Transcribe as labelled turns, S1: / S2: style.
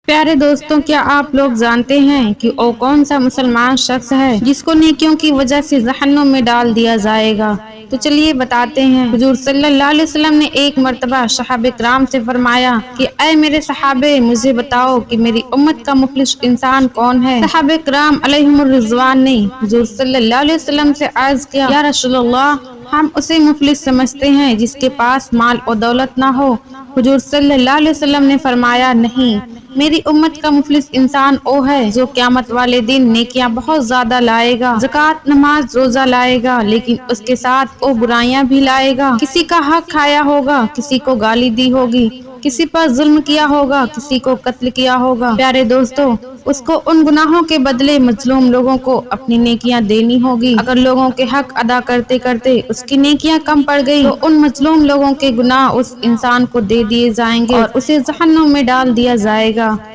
S1: پیارے دوستوں، کیا آپ لوگ جانتے ہیں کہ وہ کون سا مسلمان شخص ہے جس کو نیکیوں کی وجہ سے جہنم میں ڈال دیا جائے گا؟ تو چلیے بتاتے ہیں۔ حضور صلی اللہ علیہ وسلم نے ایک مرتبہ صحابہ کرام سے فرمایا کہ اے میرے صحابہ، مجھے بتاؤ کہ میری امت کا مفلس انسان کون ہے؟ صحابہ کرام علیہم الرضوان نے حضور صلی اللہ علیہ وسلم سے عرض کیا، یا رسول اللہ، ہم اسے مفلس سمجھتے ہیں جس کے پاس مال و دولت نہ ہو۔ حضور صلی اللہ علیہ وسلم نے فرمایا، نہیں، میری امت کا مفلس انسان وہ ہے جو قیامت والے دن نیکیاں بہت زیادہ لائے گا، زکوٰۃ، نماز، روزہ لائے گا، لیکن اس کے ساتھ وہ برائیاں بھی لائے گا، کسی کا حق کھایا ہوگا، کسی کو گالی دی ہوگی، کسی پر ظلم کیا ہوگا، کسی کو قتل کیا ہوگا۔ پیارے دوستو، اس کو ان گناہوں کے بدلے مظلوم لوگوں کو اپنی نیکیاں دینی ہوگی۔ اگر لوگوں کے حق ادا کرتے کرتے اس کی نیکیاں کم پڑ گئی تو ان مظلوم لوگوں کے گناہ اس انسان کو دے دیے جائیں گے اور اسے جہنم میں ڈال دیا جائے گا۔